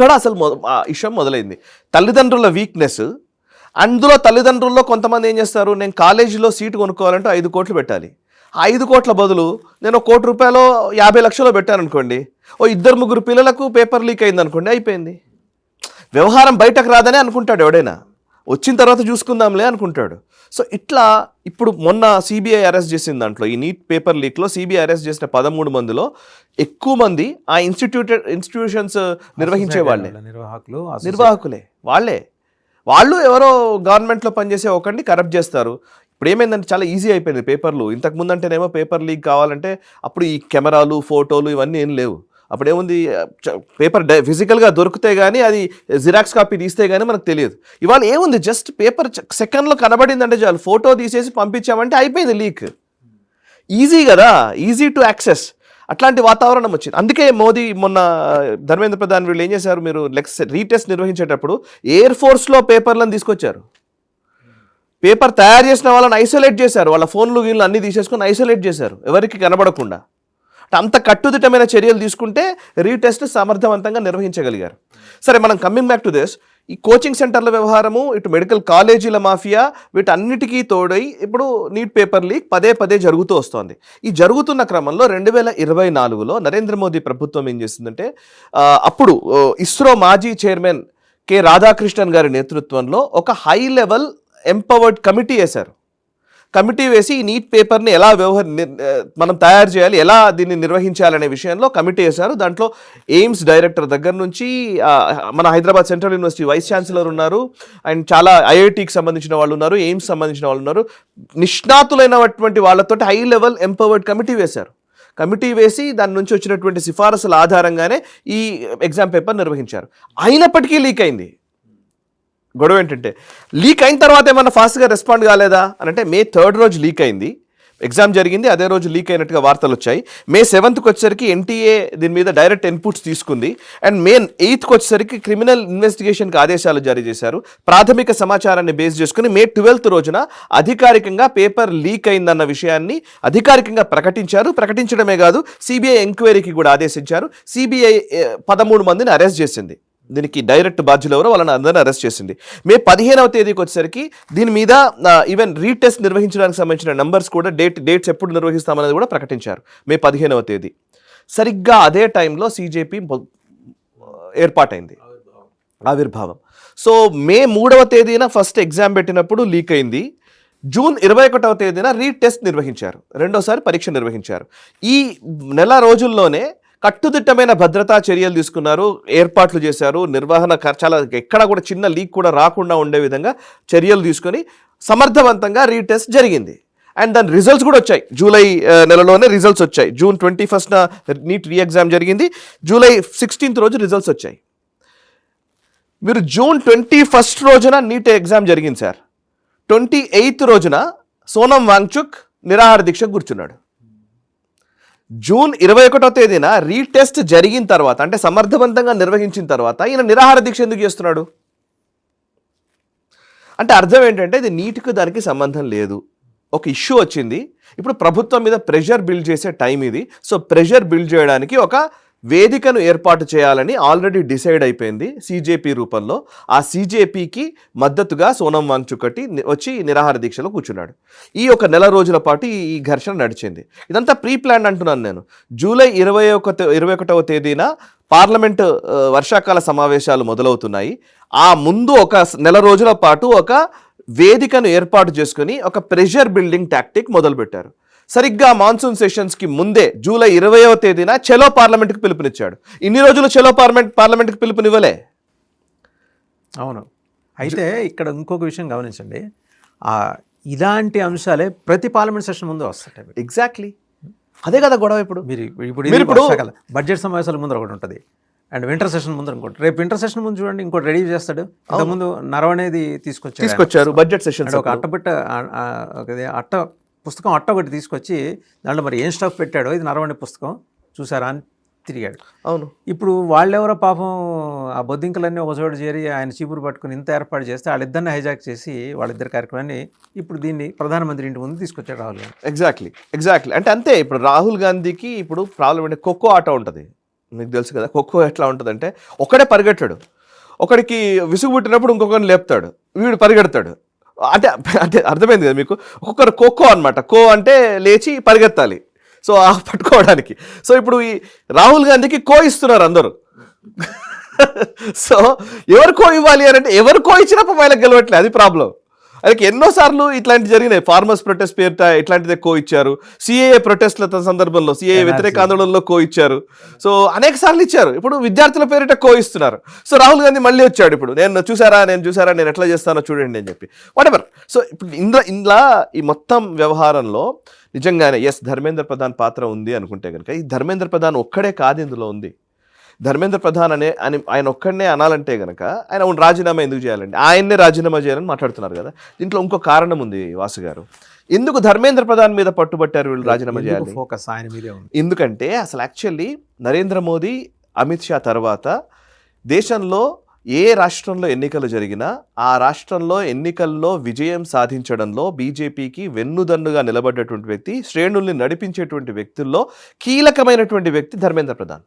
అక్కడ అసలు ఆ విషయం మొదలైంది. తల్లిదండ్రుల వీక్నెస్. అందులో తల్లిదండ్రుల్లో కొంతమంది ఏం చేస్తారు, నేను కాలేజీలో సీటు కొనుక్కోవాలంటే 5 కోట్లు పెట్టాలి. ఆ 5 కోట్ల బదులు నేను 1 కోటి రూపాయలు 50 లక్షలు పెట్టాను అనుకోండి, ఓ 2-3 పిల్లలకు పేపర్ లీక్ అయింది అనుకోండి, అయిపోయింది. వ్యవహారం బయటకు రాదని అనుకుంటాడు ఎవడైనా, వచ్చిన తర్వాత చూసుకుందాంలే అనుకుంటాడు. సో ఇట్లా ఇప్పుడు మొన్న సిబిఐ అరెస్ట్ చేసిన దాంట్లో, ఈ నీట్ పేపర్ లీక్లో సిబిఐ అరెస్ట్ చేసిన 13 మందిలో ఎక్కువ మంది ఆ ఇన్స్టిట్యూషన్స్ నిర్వహించే వాళ్ళే, నిర్వాహకులే. వాళ్ళు ఎవరో గవర్నమెంట్లో పనిచేసే ఒకరిని కరప్ట్ చేస్తారు. ఇప్పుడు ఏమైందంటే చాలా ఈజీ అయిపోయింది పేపర్లు. ఇంతకుముందు అంటేనేమో పేపర్ లీక్ కావాలంటే అప్పుడు ఈ కెమెరాలు, ఫోటోలు ఇవన్నీ ఏం లేవు. అప్పుడు ఏముంది, పేపర్ ఫిజికల్గా దొరికితే కానీ, అది జిరాక్స్ కాపీ తీస్తే కానీ మనకు తెలియదు. ఇవాళ ఏముంది, జస్ట్ పేపర్ సెకండ్లో కనబడిందంటే చాలు, ఫోటో తీసేసి పంపించామంటే అయిపోయింది లీక్. ఈజీ కదా, ఈజీ టు యాక్సెస్. అట్లాంటి వాతావరణం వచ్చింది. అందుకే మోదీ మొన్న ధర్మేంద్ర ప్రధాన్ వీళ్ళు ఏం చేశారు, మీరు రీటెస్ట్ నిర్వహించేటప్పుడు ఎయిర్ ఫోర్స్లో పేపర్లను తీసుకొచ్చారు. పేపర్ తయారు చేసిన వాళ్ళని ఐసోలేట్ చేశారు, వాళ్ళ ఫోన్లు వీళ్ళు అన్నీ తీసేసుకొని ఐసోలేట్ చేశారు, ఎవరికి కనబడకుండా. అంత కట్టుదిట్టమైన చర్యలు తీసుకుంటే రీటెస్ట్ సమర్థవంతంగా నిర్వహించగలిగారు. సరే, మనం కమింగ్ బ్యాక్ టు దిస్, ఈ కోచింగ్ సెంటర్ల వ్యవహారము, ఇటు మెడికల్ కాలేజీల మాఫియా, వీటన్నిటికీ తోడై ఇప్పుడు నీట్ పేపర్ లీక్ పదే జరుగుతూ వస్తోంది. ఈ జరుగుతున్న క్రమంలో 2024లో నరేంద్ర మోదీ ప్రభుత్వం ఏం చేసిందంటే, అప్పుడు ఇస్రో మాజీ చైర్మన్ కె రాధాకృష్ణన్ గారి నేతృత్వంలో ఒక హై లెవెల్ ఎంపవర్డ్ కమిటీ వేశారు. కమిటీ వేసి ఈ నీట్ పేపర్ని ఎలా మనం తయారు చేయాలి, ఎలా దీన్ని నిర్వహించాలనే విషయంలో కమిటీ వేశారు. దాంట్లో ఎయిమ్స్ డైరెక్టర్ దగ్గర నుంచి మన Hyderabad central university vice chancellor ఉన్నారు, అండ్ చాలా ఐఐటికి సంబంధించిన వాళ్ళు ఉన్నారు, ఎయిమ్స్ సంబంధించిన వాళ్ళు ఉన్నారు. నిష్ణాతులైనటువంటి వాళ్ళతో హై లెవెల్ ఎంపవర్డ్ కమిటీ వేశారు. కమిటీ వేసి దాని నుంచి వచ్చినటువంటి సిఫారసుల ఆధారంగానే ఈ ఎగ్జామ్ పేపర్ నిర్వహించారు. అయినప్పటికీ లీక్ అయింది. గొడవ ఏంటంటే, లీక్ అయిన తర్వాత ఏమన్నా ఫాస్ట్గా రెస్పాండ్ కాలేదా అని అంటే, May 3 రోజు లీక్ అయింది, ఎగ్జామ్ జరిగింది, అదే రోజు లీక్ అయినట్టుగా వార్తలు వచ్చాయి. May 7కి వచ్చేసరికి ఎన్టీఏ దీని మీద డైరెక్ట్ ఇన్పుట్స్ తీసుకుంది, అండ్ May 8కి వచ్చేసరికి క్రిమినల్ ఇన్వెస్టిగేషన్కి ఆదేశాలు జారీ చేశారు. ప్రాథమిక సమాచారాన్ని బేస్ చేసుకుని May 12 రోజున అధికారికంగా పేపర్ లీక్ అయిందన్న విషయాన్ని అధికారికంగా ప్రకటించారు. ప్రకటించడమే కాదు, సిబిఐ ఎంక్వైరీకి కూడా ఆదేశించారు. సిబిఐ 13 మందిని అరెస్ట్ చేసింది. దీనికి డైరెక్ట్ బాధ్యులు ఎవరో వాళ్ళని అందరినీ అరెస్ట్ చేసింది. May 15వ తేదీకి వచ్చేసరికి దీని మీద ఈవెన్ రీటెస్ట్ నిర్వహించడానికి సంబంధించిన నంబర్స్ కూడా డేట్స్ ఎప్పుడు నిర్వహిస్తామనేది కూడా ప్రకటించారు. May 15వ తేదీ. సరిగ్గా అదే టైంలో సిజేపీ ఏర్పాటైంది, ఆవిర్భావం. సో May 3వ తేదీన ఫస్ట్ ఎగ్జామ్ పెట్టినప్పుడు లీక్ అయింది. June 21వ తేదీన రీటెస్ట్ నిర్వహించారు, రెండోసారి పరీక్ష నిర్వహించారు. ఈ నెల రోజుల్లోనే కట్టుదిట్టమైన భద్రతా చర్యలు తీసుకున్నారు, ఏర్పాట్లు చేశారు, నిర్వహణ చాలా ఎక్కడ కూడా చిన్న లీక్ కూడా రాకుండా ఉండే విధంగా చర్యలు తీసుకొని సమర్థవంతంగా రీటెస్ట్ జరిగింది. అండ్ దాని రిజల్ట్స్ కూడా వచ్చాయి. జూలై నెలలోనే రిజల్ట్స్ వచ్చాయి. June 21న నీట్ రీ ఎగ్జామ్ జరిగింది, July 16th రోజు రిజల్ట్స్ వచ్చాయి. మీరు June 21 రోజున నీట్ ఎగ్జామ్ జరిగింది సార్, 28th రోజున సోనం వాంగ్చుక్ నిరాహార దీక్ష కూర్చున్నాడు. June 21వ తేదీన రీటెస్ట్ జరిగిన తర్వాత, అంటే సమర్థవంతంగా నిర్వహించిన తర్వాత, ఈయన నిరాహార దీక్ష ఎందుకు చేస్తున్నాడు అంటే అర్థం ఏంటంటే, ఇది నీట్కి దానికి సంబంధం లేదు. ఒక ఇష్యూ వచ్చింది, ఇప్పుడు ప్రభుత్వం మీద ప్రెషర్ బిల్డ్ చేసే టైం ఇది. సో ప్రెషర్ బిల్డ్ చేయడానికి ఒక వేదికను ఏర్పాటు చేయాలని ఆల్రెడీ డిసైడ్ అయిపోయింది సిజేపీ రూపంలో. ఆ సిజేపీకి మద్దతుగా సోనం వాంగ్చుక్ వచ్చి నిరాహార దీక్షలో కూర్చున్నాడు. ఈ ఒక నెల రోజుల పాటు ఈ ఘర్షణ నడిచింది. ఇదంతా ప్రీ ప్లాన్ అంటున్నాను నేను. July 21వ తేదీన పార్లమెంటు వర్షాకాల సమావేశాలు మొదలవుతున్నాయి. ఆ ముందు ఒక నెల రోజుల పాటు ఒక వేదికను ఏర్పాటు చేసుకుని ఒక ప్రెషర్ బిల్డింగ్ టాక్టిక్ మొదలుపెట్టారు. సరిగ్గా మాన్సూన్ సెషన్స్కి ముందే July 20వ తేదీన చలో పార్లమెంట్కి పిలుపునిచ్చాడు. ఇన్ని రోజులు చలో పార్లమెంట్కి పిలుపునివ్వలే. అవును. అయితే ఇక్కడ ఇంకొక విషయం గమనించండి, ఇలాంటి అంశాలే ప్రతి పార్లమెంట్ సెషన్ ముందు వస్తాయి. ఎగ్జాక్ట్లీ అదే కదా గొడవ. ఇప్పుడు బడ్జెట్ సమావేశాల ముందర ఒకటి ఉంటుంది, అండ్ వింటర్ సెషన్ ముందర ఇంకోటి. రేపు వింటర్ సెషన్ ముందు చూడండి ఇంకోటి రెడీ చేస్తాడు. ఇంతకుముందు నరవనేది తీసుకొచ్చారు బడ్జెట్ సెషన్, ఒక అట్ట పుస్తకం ఒకటి తీసుకొచ్చి దాంట్లో మరి ఏం స్టాక్ పెట్టాడో, ఇది నరవణి పుస్తకం చూసారా అని తిరిగాడు. అవును. ఇప్పుడు వాళ్ళెవరో పాపం ఆ బొద్దింకలన్నీ ఒక చోటు చేరి ఆయన చీపురు పట్టుకుని ఇంత ఏర్పాటు చేస్తే వాళ్ళిద్దరిని హైజాక్ చేసి వాళ్ళిద్దరి కార్యక్రమాన్ని ఇప్పుడు దీన్ని ప్రధానమంత్రి ఇంటి ముందు తీసుకొచ్చాడు రాహుల్ గాంధీ. ఎగ్జాక్ట్లీ అంటే అంతే. ఇప్పుడు రాహుల్ గాంధీకి ఇప్పుడు ప్రాబ్లం అంటే ఖోఖో ఆట ఉంటుంది, మీకు తెలుసు కదా, ఖోఖో ఎట్లా ఉంటుందంటే ఒకడే పరిగెట్టాడు, ఒకడికి విసుగు పుట్టినప్పుడు ఇంకొకరిని లేపుతాడు, వీడు పరిగెడతాడు. అంటే అంటే అర్థమైంది కదా మీకు, ఒక్కొక్కరు ఖోఖో అనమాట. ఖో అంటే లేచి పరిగెత్తాలి, సో ఆ పట్టుకోవడానికి. సో ఇప్పుడు ఈ రాహుల్ గాంధీకి ఖో ఇస్తున్నారు అందరూ. సో ఎవరు ఖో ఇవ్వాలి అని అంటే ఎవరు ఖో ఇచ్చినప్పుడు వాళ్ళకి గెలవట్లేదు, అది ప్రాబ్లం. அதுக்கு ఎన్నోసార్లు ఇట్లాంటి జరిగినాయి. ఫార్మర్స్ ప్రొటెస్ట్ పేరిట ఇట్లాంటిదే కో ఇచ్చారు. సిఏఏ ప్రొటెస్ట్ల సందర్భంలో సిఏఏ వ్యతిరేక ఆందోళనలో కో ఇచ్చారు. సో అనేక సార్లు ఇచ్చారు. ఇప్పుడు విద్యార్థుల పేరిట కో ఇస్తున్నారు. సో రాహుల్ గాంధీ మళ్ళీ వచ్చాడు ఇప్పుడు, నేను చూసారా నేను ఎట్లా చేస్తానో చూడండి అని చెప్పి, వాటెవర్. సో ఇప్పుడు ఇందులో ఈ మొత్తం వ్యవహారంలో నిజంగానే ధర్మేంద్ర ప్రధాన్ పాత్ర ఉంది అనుకుంటే కనుక, ఈ ధర్మేంద్ర ప్రధాన్ ఒక్కడే కాదు ఇందులో ఉంది. ధర్మేంద్ర ప్రధాన్ ఆయన ఒక్కడనే అనాలంటే కనుక ఆయన రాజీనామా ఎందుకు చేయాలండి, ఆయన్నే రాజీనామా చేయాలని మాట్లాడుతున్నారు కదా. దీంట్లో ఇంకో కారణం ఉంది వాసు గారు, ఎందుకు ధర్మేంద్ర ప్రధాన్ మీద పట్టుబట్టారు వీళ్ళు రాజీనామా చేయాలి? ఫోకస్ ఆయన మీదే ఉంది. ఎందుకంటే అసలు యాక్చువల్లీ నరేంద్ర మోదీ, అమిత్ షా తర్వాత దేశంలో ఏ రాష్ట్రంలో ఎన్నికలు జరిగినా ఆ రాష్ట్రంలో ఎన్నికల్లో విజయం సాధించడంలో బీజేపీకి వెన్నుదన్నుగా నిలబడ్డటువంటి వ్యక్తి, శ్రేణుల్ని నడిపించేటువంటి వ్యక్తుల్లో కీలకమైనటువంటి వ్యక్తి ధర్మేంద్ర ప్రధాన్.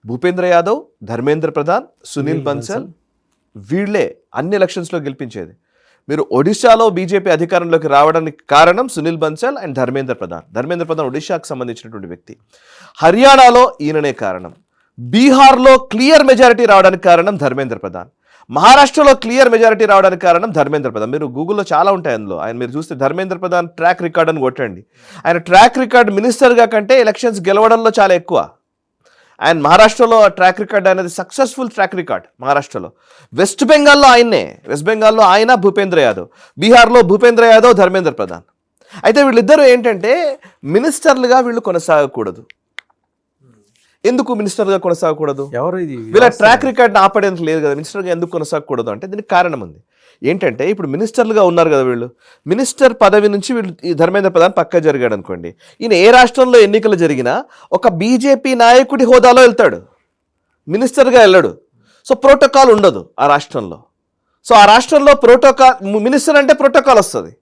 భూపేంద్ర యాదవ్, ధర్మేంద్ర ప్రధాన్, సునీల్ బన్సల్, వీళ్ళే అన్ని ఎలక్షన్స్లో గెలిపించేది. మీరు ఒడిశాలో బీజేపీ అధికారంలోకి రావడానికి కారణం సునీల్ బన్సల్ అండ్ ధర్మేంద్ర ప్రధాన్. ధర్మేంద్ర ప్రధాన్ ఒడిశాకు సంబంధించినటువంటి వ్యక్తి. హర్యానాలో ఈయననే కారణం. బీహార్లో క్లియర్ మెజారిటీ రావడానికి కారణం ధర్మేంద్ర ప్రధాన్. మహారాష్ట్రలో క్లియర్ మెజారిటీ రావడానికి కారణం ధర్మేంద్ర ప్రధాన్. మీరు గూగుల్లో చాలా ఉంటాయి అందులో, ఆయన మీరు చూస్తే ధర్మేంద్ర ప్రధాన్ ట్రాక్ రికార్డ్ అని కొట్టండి. ఆయన ట్రాక్ రికార్డ్ మినిస్టర్గా కంటే ఎలక్షన్స్ గెలవడంలో చాలా ఎక్కువ. ఆయన మహారాష్ట్రలో ట్రాక్ రికార్డ్ అనేది సక్సెస్ఫుల్ ట్రాక్ రికార్డ్ మహారాష్ట్రలో. వెస్ట్ బెంగాల్లో ఆయన భూపేంద్ర యాదవ్, బీహార్లో భూపేంద్ర యాదవ్, ధర్మేంద్ర ప్రధాన్. అయితే వీళ్ళిద్దరూ ఏంటంటే మినిస్టర్లుగా వీళ్ళు కొనసాగకూడదు. ఎందుకు మినిస్టర్గా కొనసాగకూడదు? ఎవరు ఇది వీళ్ళ ట్రాక్ రికార్డ్ ఆపడానికి లేదు కదా, మినిస్టర్గా ఎందుకు కొనసాగకూడదు అంటే దీనికి కారణం ఉంది. ఏంటంటే ఇప్పుడు మినిస్టర్లుగా ఉన్నారు కదా వీళ్ళు, మినిస్టర్ పదవి నుంచి వీళ్ళు ఈ ధర్మేంద్ర ప్రధాన్ పక్క జరిగాడు అనుకోండి, ఈయన ఏ రాష్ట్రంలో ఎన్నికలు జరిగినా ఒక బీజేపీ నాయకుడి హోదాలో వెళ్తాడు, మినిస్టర్గా వెళ్ళడు. సో ప్రోటోకాల్ ఉండదు ఆ రాష్ట్రంలో. సో ఆ రాష్ట్రంలో ప్రోటోకాల్, మినిస్టర్ అంటే ప్రోటోకాల్ వస్తుంది.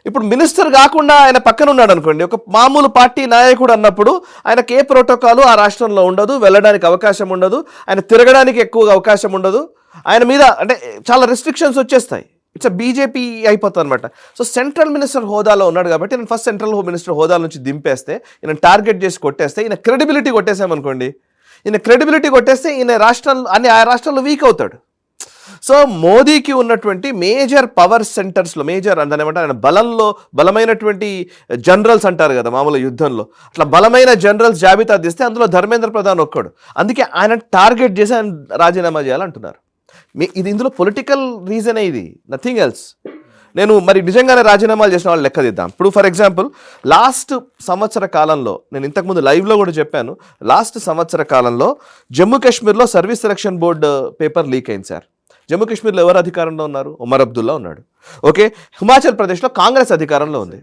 ఇప్పుడు మినిస్టర్ కాకుండా ఆయన పక్కన ఉన్నాడు అనుకోండి, ఒక మామూలు పార్టీ నాయకుడు అన్నప్పుడు ఆయనకి ఏ ప్రోటోకాలు ఆ రాష్ట్రంలో ఉండదు, వెళ్ళడానికి అవకాశం ఉండదు, ఆయన తిరగడానికి ఎక్కువగా అవకాశం ఉండదు, ఆయన మీద అంటే చాలా రెస్ట్రిక్షన్స్ వచ్చేస్తాయి. ఇట్స్ బీజేపీ అయిపోతుంది అనమాట. సో సెంట్రల్ మినిస్టర్ హోదాలో ఉన్నాడు కాబట్టి నేను ఫస్ట్ సెంట్రల్ మినిస్టర్ హోదా నుంచి దింపేస్తే, ఈయన టార్గెట్ చేసి కొట్టేస్తే, ఈయన క్రెడిబిలిటీ కొట్టేసామనుకోండి, ఈయన ఆ రాష్ట్రాల్లో వీక్ అవుతాడు. సో మోదీకి ఉన్నటువంటి మేజర్ పవర్ సెంటర్స్లో, మేజర్ అందానేమంటే ఆయన బలమైనటువంటి జనరల్స్ అంటారు కదా మామూలు యుద్ధంలో, అట్లా బలమైన జనరల్స్ జాబితా తీస్తే అందులో ధర్మేంద్ర ప్రధాన్ ఒక్కడు. అందుకే ఆయన టార్గెట్ చేసి ఆయన రాజీనామా చేయాలంటున్నారు. ఇది ఇందులో పొలిటికల్ రీజనే, ఇది నథింగ్ ఎల్స్. నేను మరి నిజంగానే రాజీనామాలు చేసిన వాళ్ళు లెక్క తీద్దాం. ఇప్పుడు ఫర్ ఎగ్జాంపుల్ లాస్ట్ సంవత్సర కాలంలో, నేను ఇంతకుముందు లైవ్లో కూడా చెప్పాను, లాస్ట్ సంవత్సర కాలంలో జమ్మూ కాశ్మీర్లో service selection board paper leak అయింది సార్. జమ్మూ కాశ్మీర్లో ఎవరు అధికారంలో ఉన్నారు? ఒమర్ అబ్దుల్లా ఉన్నాడు. ఓకే, హిమాచల్ ప్రదేశ్లో కాంగ్రెస్ అధికారంలో ఉంది.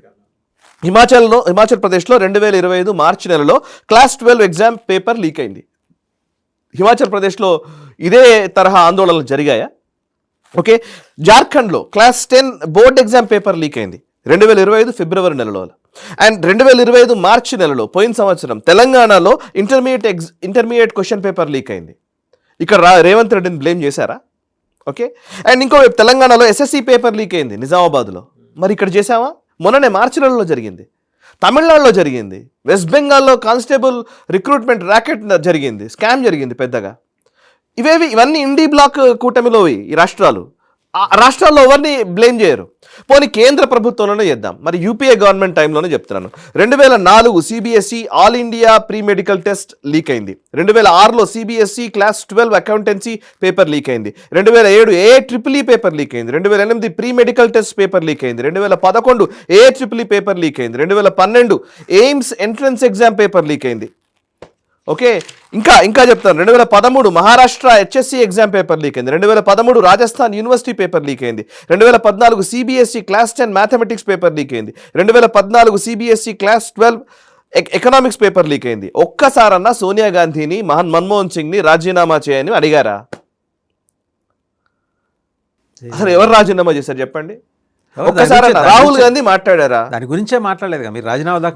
హిమాచల్ ప్రదేశ్లో 2025 మార్చి నెలలో క్లాస్ 12 ఎగ్జామ్ పేపర్ లీక్ అయింది. హిమాచల్ ప్రదేశ్లో ఇదే తరహా ఆందోళనలు జరిగాయా? ఓకే, జార్ఖండ్లో class 10 board exam paper leak అయింది 2025 ఫిబ్రవరి నెలలో. అండ్ 2025 మార్చి నెలలో పోయిన సంవత్సరం తెలంగాణలో ఇంటర్మీడియట్ క్వశ్చన్ పేపర్ లీక్ అయింది. ఇక్కడ రేవంత్ రెడ్డిని బ్లేమ్ చేశారా? ఓకే, అండ్ ఇంకో తెలంగాణలో ఎస్ఎస్సి పేపర్ లీక్ అయింది నిజామాబాద్లో. మరి ఇక్కడ చేసామా? మొన్ననే మార్చి నెలలో జరిగింది. తమిళనాడులో జరిగింది. వెస్ట్ బెంగాల్లో కానిస్టేబుల్ రిక్రూట్మెంట్ ర్యాకెట్ జరిగింది, స్కామ్ జరిగింది పెద్దగా. ఇవన్నీ ఇండీ బ్లాక్ కూటమిలో ఈ రాష్ట్రాలు. ఆ రాష్ట్రాల్లో ఎవరిని బ్లేమ్ చేయరు. పోనీ కేంద్ర ప్రభుత్వంలోనే చేద్దాం. మరి యూపీఏ గవర్నమెంట్ టైంలోనే చెప్తున్నాను. 2004 CBSE All India pre medical test leak అయింది. 2006లో CBSE class 12 accountancy paper leak అయింది. 2007 ఏఐట్రిపుల్ పేపర్ లీక్ అయింది. 2008 pre medical test paper leak అయింది. 2011 ఏఐట్రిపుల్ పేపర్ లీక్ అయింది. 2012 AIIMS entrance exam paper leak అయింది. ఓకే, ఇంకా చెప్తాను. 2013 Maharashtra HSC exam paper leak అయింది. 2013 రాజస్థాన్ యూనివర్సిటీ పేపర్ లీక్ అయింది. 2014 CBSE class 10 mathematics paper leak అయింది. 2014 CBSE class 12 economics paper leak అయింది. ఒక్కసారన్నా సోనియా గాంధీని, మన్మోహన్ సింగ్ని రాజీనామా చేయని అడిగారా? అసలు ఎవరు రాజీనామా చేశారు చెప్పండి? ఒక్కసారి రాహుల్ గాంధీ మాట్లాడారా? దాని గురించే మాట్లాడలేదు. మీరు రాజీనామా